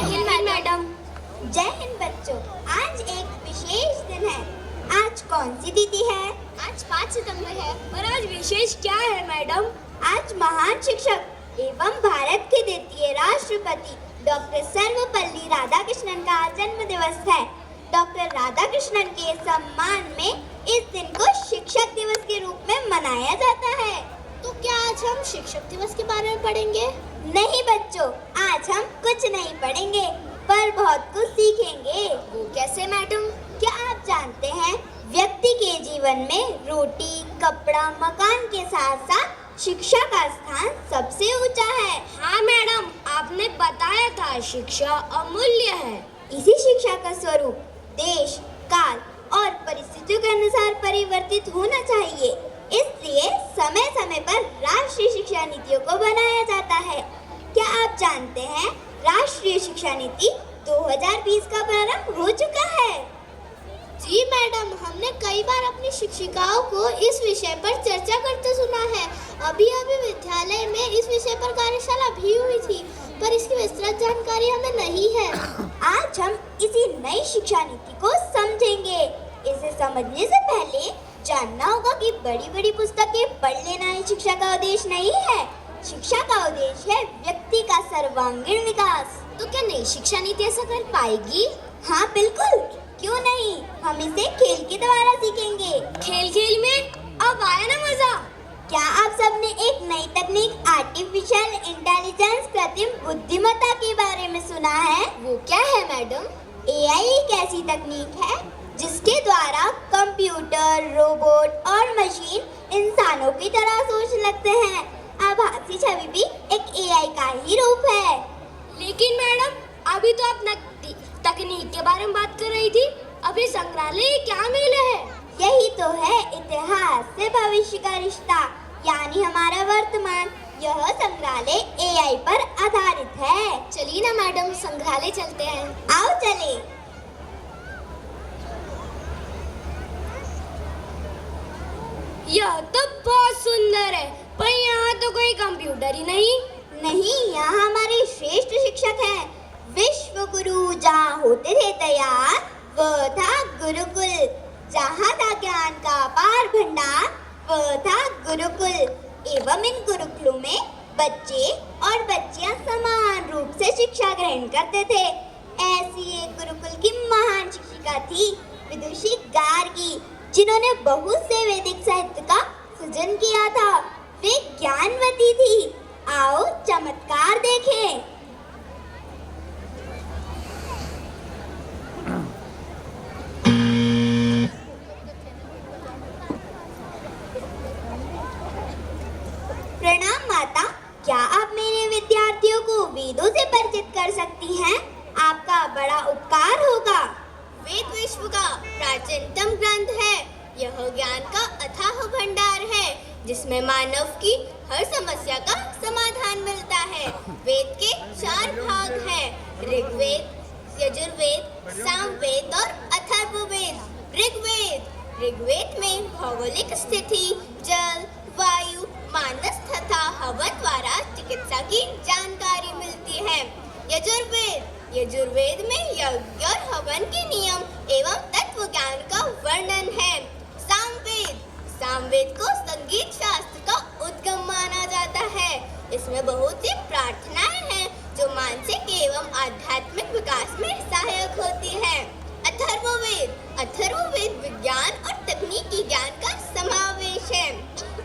Hind madam. जय हिंद बच्चों। आज एक विशेष दिन है। आज कौन सी तिथि है? आज 5 सितंबर है। और आज विशेष क्या है मैडम? आज महान शिक्षक एवं भारत के द्वितीय राष्ट्रपति डॉक्टर सर्वपल्ली राधाकृष्णन का जन्म दिवस है। डॉक्टर राधाकृष्णन के सम्मान में इस दिन को शिक्षक दिवस के रूप में मनाया जाता है। तो क्या आज हम शिक्षक दिवस के बारे में पढ़ेंगे? नहीं बच्चों, आज हम कुछ नहीं पढ़ेंगे पर बहुत कुछ सीखेंगे। वो कैसे मैडम? क्या आप जानते हैं व्यक्ति के जीवन में रोटी, कपड़ा, मकान के साथ साथ शिक्षा का स्थान सबसे ऊंचा है। हाँ मैडम, आपने बताया था शिक्षा अमूल्य है। इसी शिक्षा का स्वरूप देश, काल और परिस्थितियों के अनुसार परिवर्तित होना चाहिए। इसलिए समय समय पर राष्ट्रीय शिक्षा नीतियों को बनाया जाता है। क्या आप जानते हैं राष्ट्रीय शिक्षा नीति 2020 का प्रारंभ हो चुका है? जी मैडम, हमने कई बार अपनी शिक्षिकाओं को इस विषय पर चर्चा करते सुना है। अभी विद्यालय में इस विषय पर कार्यशाला भी हुई थी, पर इसकी विस्तृत जानकारी हमें नहीं है। आज हम इसी नई शिक्षा नीति को समझेंगे। इसे समझने से पहले जानना होगा कि बड़ी बड़ी पुस्तकें पढ़ लेना ही शिक्षा का उद्देश्य नहीं है। शिक्षा का उद्देश्य है व्यक्ति का सर्वांगीण विकास। तो क्या नई शिक्षा नीति ऐसा कर पाएगी? हाँ बिल्कुल, क्यों नहीं। हम इसे खेल के द्वारा सीखेंगे। खेल में अब आया ना मजा। क्या आप सबने एक नई तकनीक आर्टिफिशियल इंटेलिजेंस कृत्रिम बुद्धिमत्ता के बारे में सुना है? वो क्या है मैडम? AI एक ऐसी तकनीक है जिसके द्वारा कंप्यूटर, रोबोट और मशीन इंसानों की तरह सोच लगते हैं। आभासी छवि भी एक AI का ही रूप है। लेकिन मैडम, अभी तो आप तकनीक के बारे में बात कर रही थी। अभी संग्रहालय क्या मेल है? यही तो है इतिहास से भविष्य का रिश्ता, यानी हमारा वर्तमान। यह संग्रहालय AI पर आधारित है। चलिए ना मैडम, संग्रहालय चलते हैं। आओ चले। यह तो बहुत सुंदर है, पर यहाँ तो कोई कंप्यूटर ही नहीं। नहीं, यहाँ हमारे श्रेष्ठ शिक्षक हैं। विश्व गुरु जहाँ होते थे तैयार, वह था गुरुकुल। जहाँ था ज्ञान का अपार भंडार, वह था गुरुकुल। एवं इन गुरुकुलों में बच्चे और बच्चियाँ समान रूप से शिक्षा ग्रहण करते थे। ऐसी एक गुरुकुल की महान शिक्षिका थी विदुषी गार्गी, जिन्होंने बहुत से वैदिक साहित्य का सृजन किया था। वे ज्ञानवती थी। आओ चमत्कार देखें। प्रणाम माता, क्या आप मेरे विद्यार्थियों को वेदों से परिचित कर सकती हैं? आपका बड़ा उपकार होगा। वेद विश्व का प्राचीनतम ग्रंथ है। यह ज्ञान का अथाह भंडार है, जिसमें मानव की हर समस्या का समाधान मिलता है। वेद के 4 भाग हैं: ऋग्वेद, यजुर्वेद, सामवेद और अथर्ववेद। ऋग्वेद में भौगोलिक स्थिति, जल, वायु, मानस तथा हवा द्वारा चिकित्सा की जानकारी मिलती है। यजुर्वेद में यज्ञ और हवन के नियम एवं तत्व ज्ञान का वर्णन है। सामवेद को संगीत शास्त्र का उद्गम माना जाता है। इसमें बहुत सी प्रार्थनाएं हैं जो मानसिक एवं आध्यात्मिक विकास में सहायक होती है। अथर्ववेद विज्ञान और तकनीकी ज्ञान का समावेश है।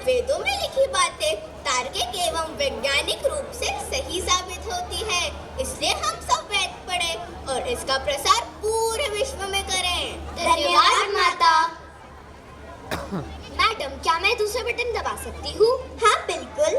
वेदों में लिखी बातें तार्किक एवं वैज्ञानिक रूप से सही साबित होती है। इसलिए हम सब वेद पढ़ें और इसका प्रसार पूरे विश्व में करें। धन्यवाद माता। मैडम, क्या मैं दूसरा बटन दबा सकती हूँ? हाँ बिल्कुल।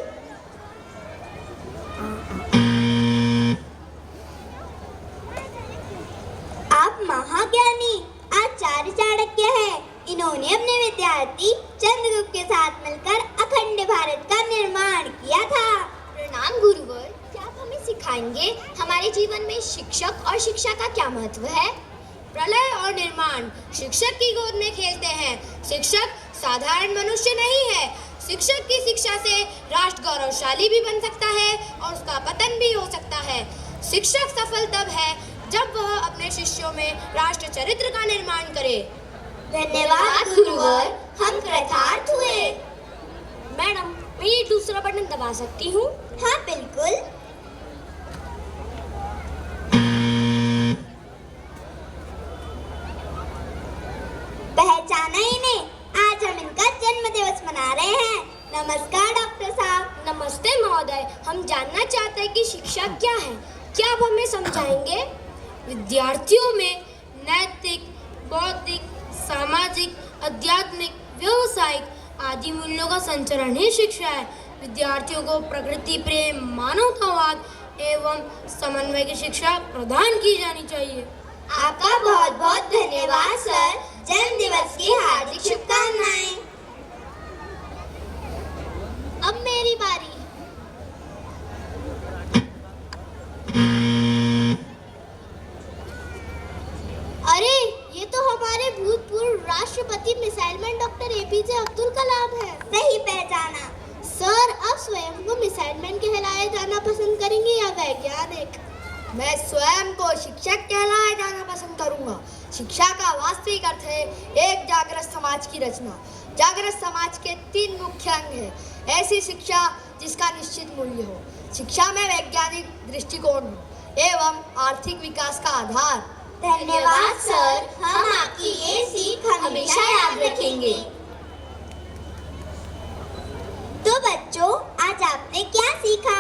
आप महाज्ञानी आचार्य चाणक्य हैं। इन्होंने अपने विद्यार्थी चंद्रगुप्त के साथ मिलकर अखंड भारत का निर्माण किया था। प्रणाम गुरुवर। क्या आप हमें सिखाएंगे हमारे जीवन में शिक्षक और शिक्षा का क्या महत्व है? प्रलय और निर्माण शिक्षक की गोद में खेलते हैं। शिक्षक साधारण मनुष्य नहीं है। शिक्षक की शिक्षा से राष्ट्र गौरवशाली भी बन सकता है और उसका पतन भी हो सकता है। शिक्षक सफल तब है जब वह अपने शिष्यों में राष्ट्र चरित्र का निर्माण करे। धन्यवाद गुरुवर, हम कृतार्थ हुए। मैडम, मैं ये दूसरा बटन दबा सकती हूँ? हाँ बिल्कुल। पहचाना इन्हें, आज हम इनका जन्म दिवस मना रहे हैं। नमस्कार डॉक्टर साहब। नमस्ते महोदय, हम जानना चाहते हैं कि शिक्षा क्या है, क्या आप हमें समझाएंगे? विद्यार्थियों में नैतिक, बौद्धिक, सामाजिक, आध्यात्मिक, व्यावसायिक आदि मूल्यों का संचरण ही शिक्षा है। विद्यार्थियों को प्रकृति प्रेम, मानवतावाद एवं समन्वय की शिक्षा प्रदान की जानी चाहिए। आपका बहुत बहुत धन्यवाद सर। जन्म दिवस की हार्दिक शुभकामनाएं। अब मेरी बारी। अरे, ये तो हमारे भूतपूर्व राष्ट्रपति missile man doctor APJ Abdul Kalam है। सही पहचाना। सर, आप स्वयं को मिसाइल मैन कहलाए जाना पसंद करेंगे या वैज्ञानिक? मैं स्वयं को शिक्षक कहलाए जाना पसंद करूंगा। शिक्षा का वास्तविक अर्थ है एक जागृत समाज की रचना। जागृत समाज के 3 मुख्य अंग हैं। ऐसी शिक्षा जिसका निश्चित मूल्य हो, शिक्षा में वैज्ञानिक दृष्टिकोण हो एवं आर्थिक विकास का आधार। धन्यवाद सर, हम आपकी ये सीख हमेशा याद रखेंगे। तो बच्चों, आज आपने क्या सीखा?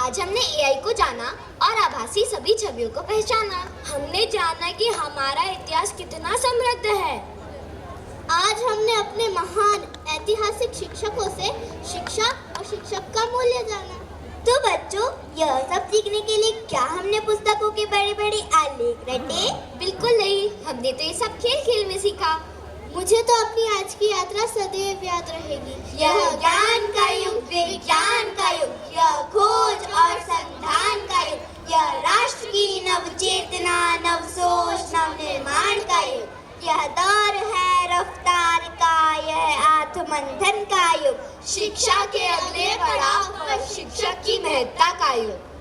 आज हमने एआई को जाना और आभासी सभी छवियों को पहचाना। हमने जाना कि हमारा इतिहास कितना समृद्ध है। आज हमने अपने महान ऐतिहासिक शिक्षकों से शिक्षा और शिक्षक का मूल्य जाना। तो बच्चों, यह सब सीखने के लिए क्या हमने पुस्तकों के बड़े बड़े आलेख रटे? बिल्कुल नहीं, हमने तो ये सब खेल खेल में सीखा। मुझे तो अपनी आज की यात्रा सदैव याद रहेगी। यह ज्ञान का युग, विज्ञान का युग, यह खोज और संधान का युग, यह राष्ट्र की नव चेतना, नव सोच, नव निर्माण का युग। यह दौर है रफ्तार का, यह आत्ममंथन का युग, शिक्षा के अगले पड़ाव पर शिक्षक की महत्ता का युग।